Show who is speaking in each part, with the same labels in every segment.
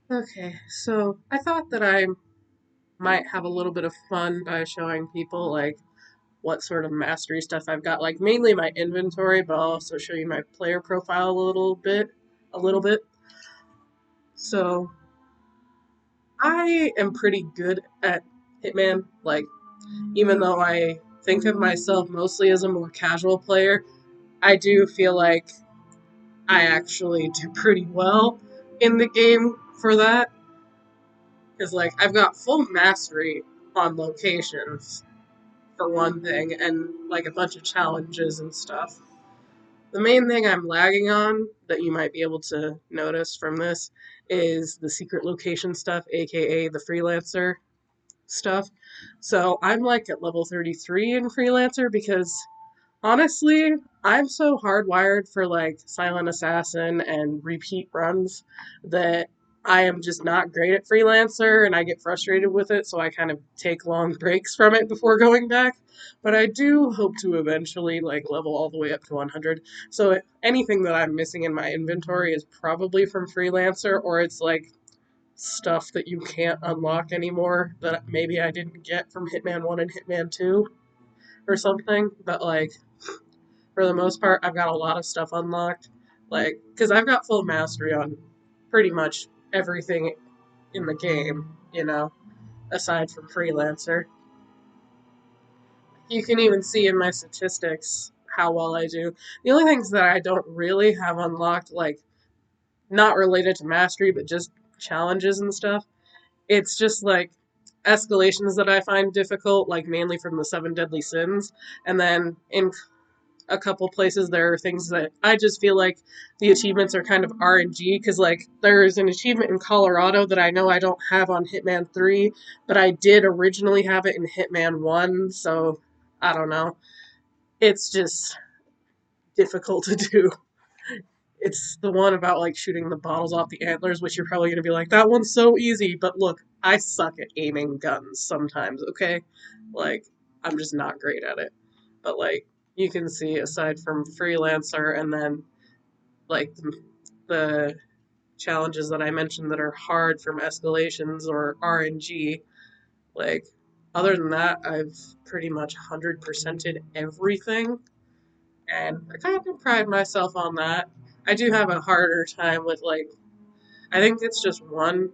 Speaker 1: Okay, so I thought that I might have a little bit of fun by showing people like what sort of mastery stuff I've got, like mainly my inventory, but I'll also show you my player profile a little bit, a little bit. So I am pretty good at Hitman, like even though I think of myself mostly as a more casual player, I do feel like I actually do pretty well in the game for that. Because, like, I've got full mastery on locations, for one thing, and, like, a bunch of challenges and stuff. The main thing I'm lagging on that you might be able to notice from this is the secret location stuff, aka the Freelancer stuff. So I'm like at level 33 in Freelancer because honestly, I'm so hardwired for like Silent Assassin and repeat runs that I am just not great at Freelancer and I get frustrated with it, so I kind of take long breaks from it before going back. But I do hope to eventually like level all the way up to 100. So anything that I'm missing in my inventory is probably from Freelancer or it's like stuff that you can't unlock anymore that maybe I didn't get from Hitman 1 and Hitman 2 or something. But like for the most part, I've got a lot of stuff unlocked. Like, because I've got full mastery on pretty much everything in the game, aside from Freelancer. You can even see in my statistics how well I do. The only things that I don't really have unlocked, like, not related to mastery, but just challenges and stuff, it's just like escalations that I find difficult, like mainly from the Seven Deadly Sins. And then in a couple places there are things that I just feel like the achievements are kind of RNG because like there's an achievement in Colorado that I know I don't have on Hitman 3, but I did originally have it in Hitman 1, so I don't know. It's just difficult to do. It's the one about like shooting the bottles off the antlers, which you're probably going to be like, that one's so easy, but look, I suck at aiming guns sometimes, okay? Like, I'm just not great at it. But like, you can see aside from Freelancer and then like the challenges that I mentioned that are hard from escalations or RNG, like, other than that, I've pretty much 100%ed everything, and I kind of pride myself on that. I do have a harder time with like I think it's just one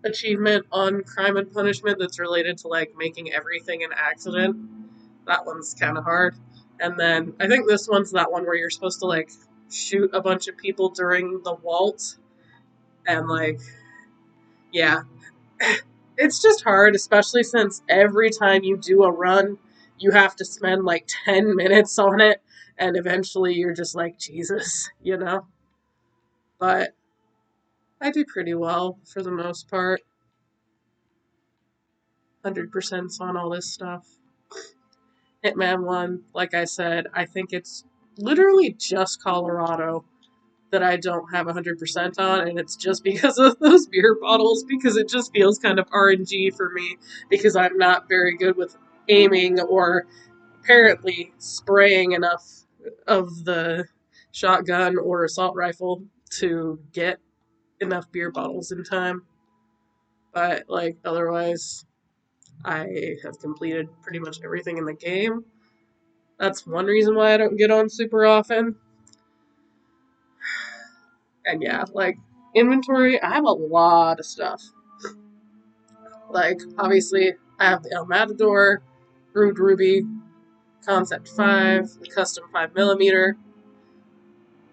Speaker 1: achievement on Crime and Punishment that's related to like making everything an accident. That one's kind of hard. And then I think this one's that one where you're supposed to like shoot a bunch of people during the waltz and like yeah, it's just hard, especially since every time you do a run, you have to spend like 10 minutes on it and eventually you're just like Jesus. But I do pretty well for the most part. 100% on all this stuff. Hitman 1, like I said, I think it's literally just Colorado that I don't have 100% on, and it's just because of those beer bottles, because it just feels kind of RNG for me, because I'm not very good with aiming or apparently spraying enough of the shotgun or assault rifle to get enough beer bottles in time. But, like, otherwise, I have completed pretty much everything in the game. That's one reason why I don't get on super often. And yeah, like inventory, I have a lot of stuff. Like, obviously, I have the El Matador, Brewed Ruby, Concept 5, the Custom 5mm,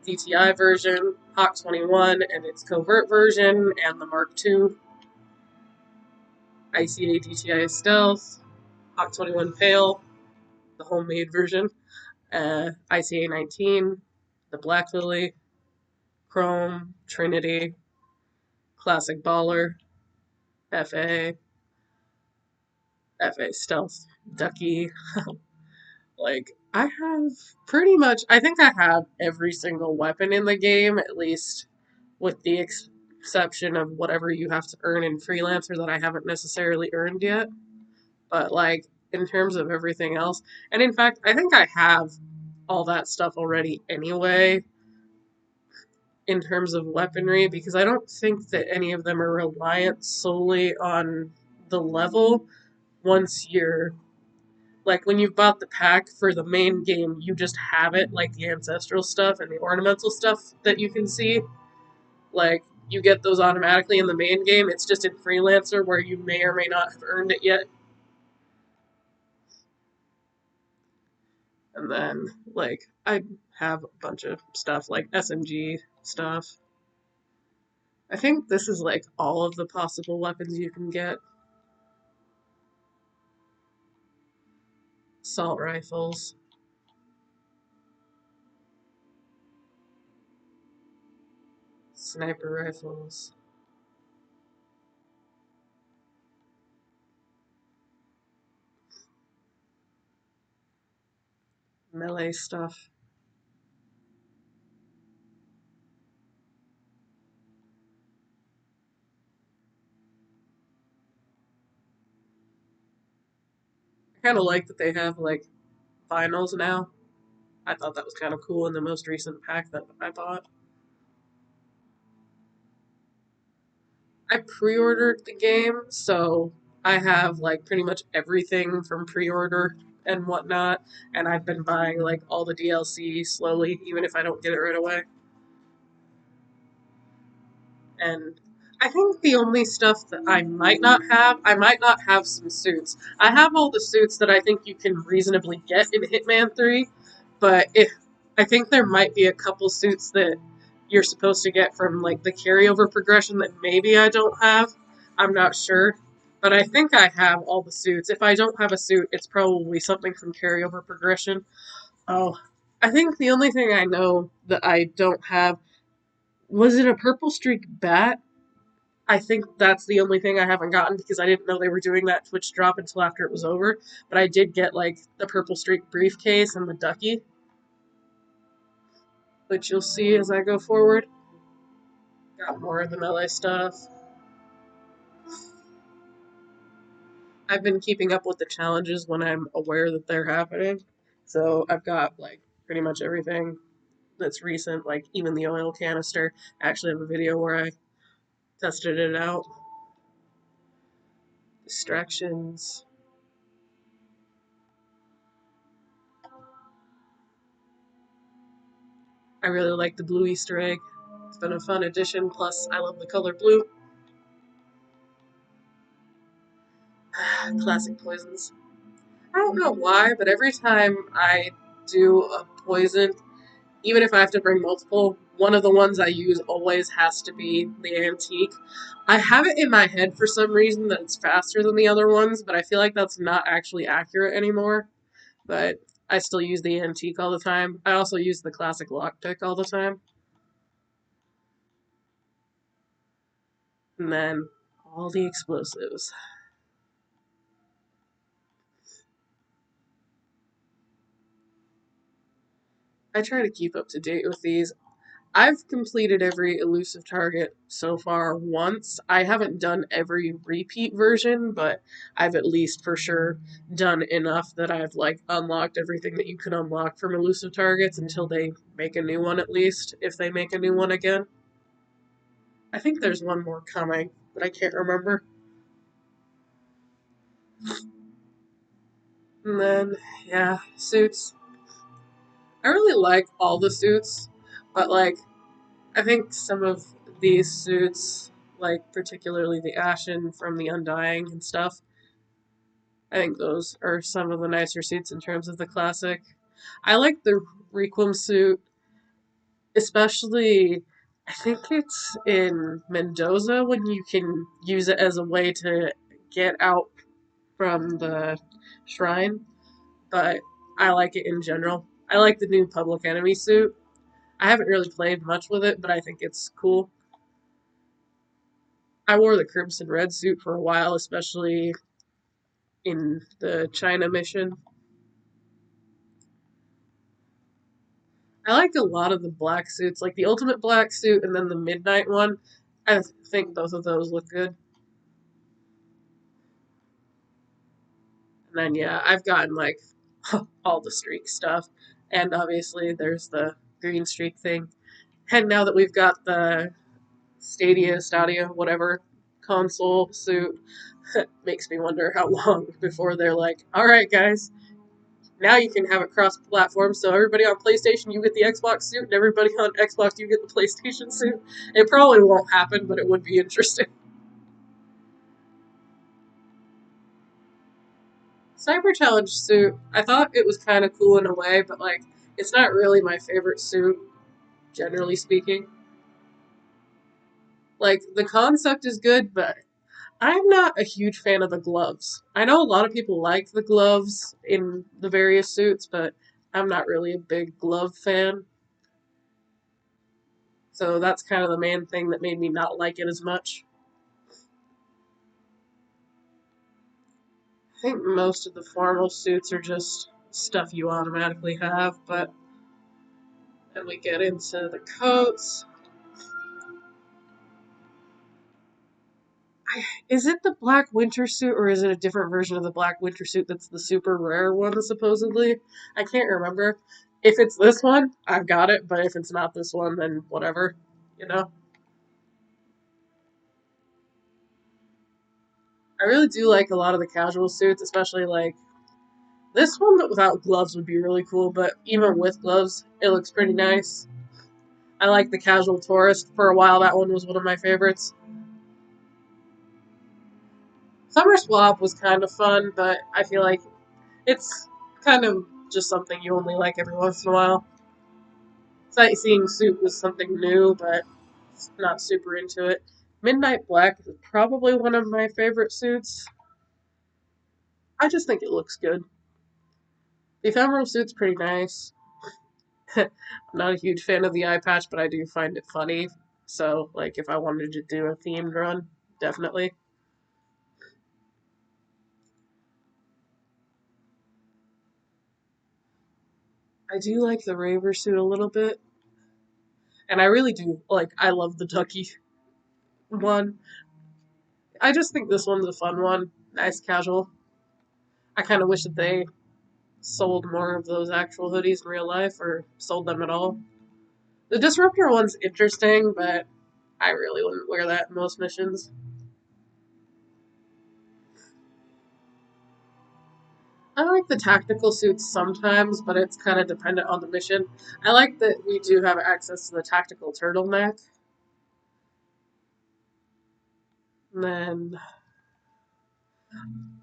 Speaker 1: DTI version, Hawk 21 and its covert version, and the Mark II, ICA DTI Stealth, Hawk 21 Pale, the homemade version, ICA 19, the Black Lily, Chrome, Trinity, Classic Baller, FA, FA Stealth, Ducky. Like, I have pretty much, I think I have every single weapon in the game, at least with the exception of whatever you have to earn in Freelancer that I haven't necessarily earned yet. But, like, in terms of everything else, and in fact, I think I have all that stuff already anyway. in terms of weaponry because I don't think that any of them are reliant solely on the level. Once you're like when you've bought the pack for the main game, you just have it like the ancestral stuff and the ornamental stuff that you can see. Like you get those automatically in the main game. It's just in Freelancer where you may or may not have earned it yet. And then like I have a bunch of stuff like SMG stuff. I think this is like all of the possible weapons you can get. Assault rifles, sniper rifles, melee stuff. I kind of like that they have like vinyls now. I thought that was kind of cool in the most recent pack that I bought. I pre-ordered the game, so I have like pretty much everything from pre-order and whatnot, and I've been buying like all the DLC slowly, even if I don't get it right away. And I think the only stuff that I might not have some suits. I have all the suits that I think you can reasonably get in Hitman 3, but if I think there might be a couple suits that you're supposed to get from like the carryover progression that maybe I don't have. I'm not sure. But I think I have all the suits. If I don't have a suit, it's probably something from carryover progression. Oh, I think the only thing I know that I don't have was it a purple streak bat? I think that's the only thing I haven't gotten because I didn't know they were doing that Twitch drop until after it was over. But I did get like the purple streak briefcase and the ducky, which you'll see as I go forward. Got more of the melee stuff. I've been keeping up with the challenges when I'm aware that they're happening. So I've got like pretty much everything that's recent, like even the oil canister. I actually have a video where I tested it out. Distractions. I really like the blue Easter egg. It's been a fun addition, plus I love the color blue. Classic poisons. I don't know why, but every time I do a poison, even if I have to bring multiple, one of the ones I use always has to be the antique. I have it in my head for some reason that it's faster than the other ones, but I feel like that's not actually accurate anymore. But I still use the antique all the time. I also use the classic lockpick all the time. And then all the explosives. I try to keep up to date with these. I've completed every elusive target so far once. I haven't done every repeat version, but I've at least for sure done enough that I've like unlocked everything that you can unlock from elusive targets until they make a new one at least, if they make a new one again. I think there's one more coming, but I can't remember. And then, yeah, suits. I really like all the suits, but like I think some of these suits, like particularly the Ashen from the Undying and stuff, I think those are some of the nicer suits in terms of the classic. I like the Requiem suit, especially I think it's in Mendoza when you can use it as a way to get out from the shrine, but I like it in general. I like the new Public Enemy suit. I haven't really played much with it, but I think it's cool. I wore the Crimson Red suit for a while, especially in the China mission. I like a lot of the black suits, like the Ultimate Black suit and then the Midnight one. I think both of those look good. And then, yeah, I've gotten like all the streak stuff. And obviously, there's the green streak thing. And now that we've got the Stadia, whatever, console suit, makes me wonder how long before they're like, alright, guys, now you can have it cross platform, so everybody on PlayStation, you get the Xbox suit, and everybody on Xbox, you get the PlayStation suit. It probably won't happen, but it would be interesting. Cyber Challenge suit, I thought it was kind of cool in a way, but like, it's not really my favorite suit, generally speaking. Like, the concept is good, but I'm not a huge fan of the gloves. I know a lot of people like the gloves in the various suits, but I'm not really a big glove fan. So that's kind of the main thing that made me not like it as much. I think most of the formal suits are just stuff you automatically have, but then we get into the coats. Is it the black winter suit or is it a different version of the black winter suit that's the super rare one, supposedly? I can't remember. If it's this one, I've got it, but if it's not this one, then whatever, you know? I really do like a lot of the casual suits, especially like this one, but without gloves would be really cool, but even with gloves, it looks pretty nice. I like the casual tourist. For a while, that one was one of my favorites. Summer Swap was kind of fun, but I feel like it's kind of just something you only like every once in a while. Sightseeing suit was something new, but not super into it. Midnight Black is probably one of my favorite suits. I just think it looks good. The ephemeral suit's pretty nice. I'm not a huge fan of the eye patch, but I do find it funny. So, like, if I wanted to do a themed run, definitely. I do like the Raver suit a little bit, and I really do like. I love the Ducky one. I just think this one's a fun one, nice casual. I kind of wish that they sold more of those actual hoodies in real life, or sold them at all. The Disruptor one's interesting, but I really wouldn't wear that in most missions. I like the tactical suits sometimes, but it's kind of dependent on the mission. I like that we do have access to the tactical turtleneck. And then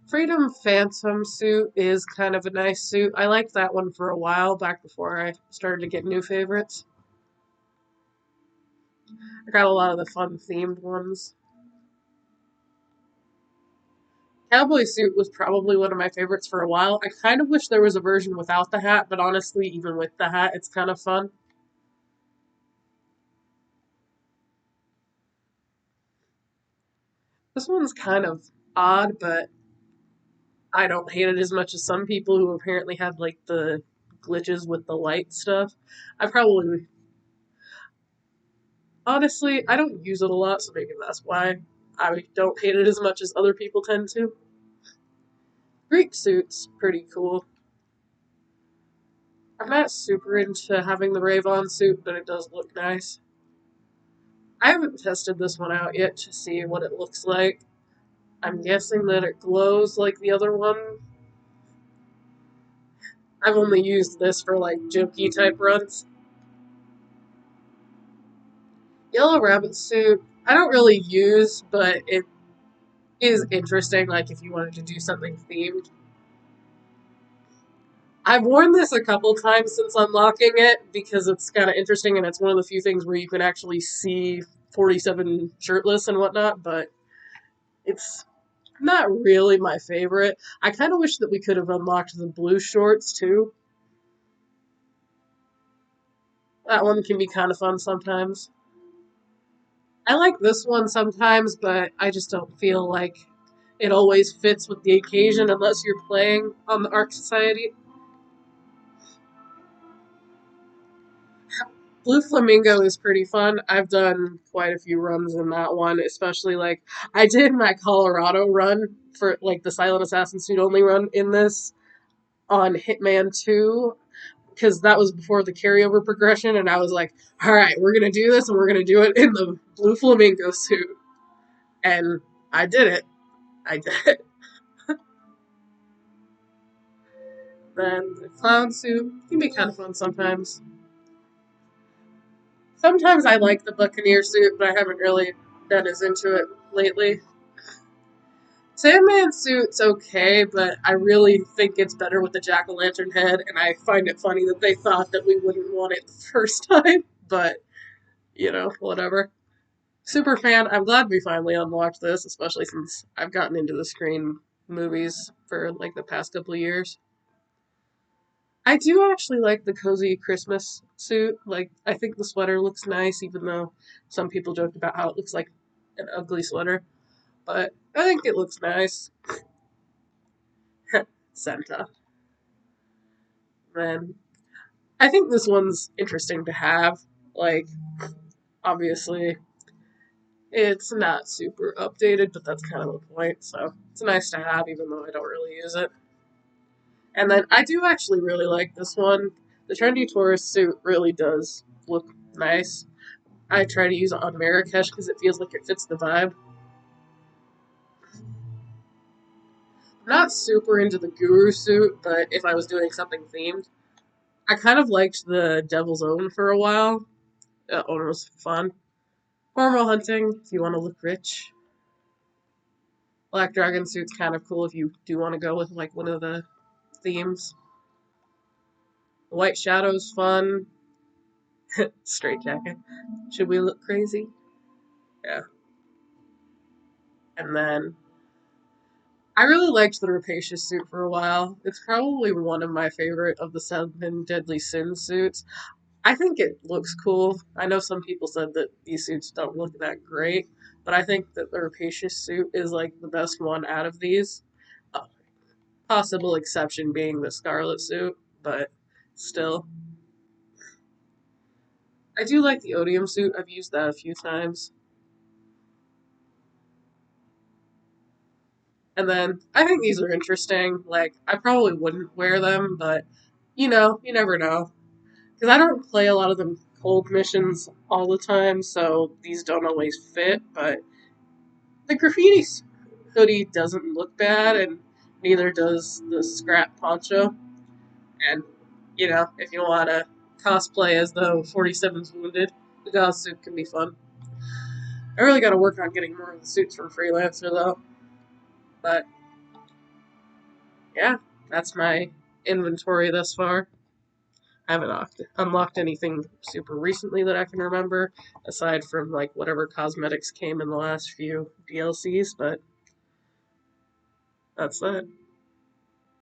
Speaker 1: Freedom Phantom suit is kind of a nice suit. I liked that one for a while back before I started to get new favorites. I got a lot of the fun themed ones. Cowboy suit was probably one of my favorites for a while. I kind of wish there was a version without the hat, but honestly, even with the hat, it's kind of fun. This one's kind of odd, but I don't hate it as much as some people who apparently have like the glitches with the light stuff. I probably, honestly, I don't use it a lot, so maybe that's why I don't hate it as much as other people tend to. Greek suit's pretty cool. I'm not super into having the Ravon suit, but it does look nice. I haven't tested this one out yet to see what it looks like. I'm guessing that it glows like the other one. I've only used this for like jokey type runs. Yellow Rabbit suit, I don't really use, but it is interesting, like if you wanted to do something themed. I've worn this a couple times since unlocking it because it's kind of interesting and it's one of the few things where you can actually see 47 shirtless and whatnot, but it's not really my favorite. I kind of wish that we could have unlocked the blue shorts too. That one can be kind of fun sometimes. I like this one sometimes, but I just don't feel like it always fits with the occasion unless you're playing on the Ark Society. Blue Flamingo is pretty fun. I've done quite a few runs in that one, especially like I did my Colorado run for like the Silent Assassin suit only run in this on Hitman 2. because that was before the carryover progression, and I was like, all right, we're gonna do this, and we're gonna do it in the blue flamingo suit, and I did it. I did it. Then the clown suit can be kind of fun sometimes. Sometimes I like the buccaneer suit, but I haven't really been as into it lately. Sandman suit's okay, but I really think it's better with the jack-o'-lantern head, and I find it funny that they thought that we wouldn't want it the first time, but, whatever. Super fan, I'm glad we finally unlocked this, especially since I've gotten into the Scream movies for, like, the past couple of years. I do actually like the cozy Christmas suit. Like, I think the sweater looks nice, even though some people joked about how it looks like an ugly sweater. But I think it looks nice. Santa. Then I think this one's interesting to have. Like, obviously, it's not super updated, but that's kind of the point. So it's nice to have, even though I don't really use it. And then I do actually really like this one. The trendy tourist suit really does look nice. I try to use it on Marrakesh because it feels like it fits the vibe. I'm not super into the guru suit, but if I was doing something themed, I kind of liked the Devil's Own for a while. That one was fun. Formal hunting, if you want to look rich. Black Dragon suit's kind of cool if you do want to go with like one of the themes. White Shadow's fun. Straight jacket. Should we look crazy? Yeah. And then I really liked the Rapacious suit for a while. It's probably one of my favorite of the seven deadly sin suits. I think it looks cool. I know some people said that these suits don't look that great, but I think that the Rapacious suit is like the best one out of these. A possible exception being the Scarlet suit, but still. I do like the Odium suit. I've used that a few times. And then I think these are interesting. Like, I probably wouldn't wear them, but you never know. Because I don't play a lot of the cold missions all the time, so these don't always fit, but the graffiti hoodie doesn't look bad, and neither does the scrap poncho. And, if you want to cosplay as though 47's wounded, the Gauze suit can be fun. I really got to work on getting more of the suits from Freelancer, though. But, yeah, that's my inventory thus far. I haven't unlocked anything super recently that I can remember, aside from like whatever cosmetics came in the last few DLCs, but that's that.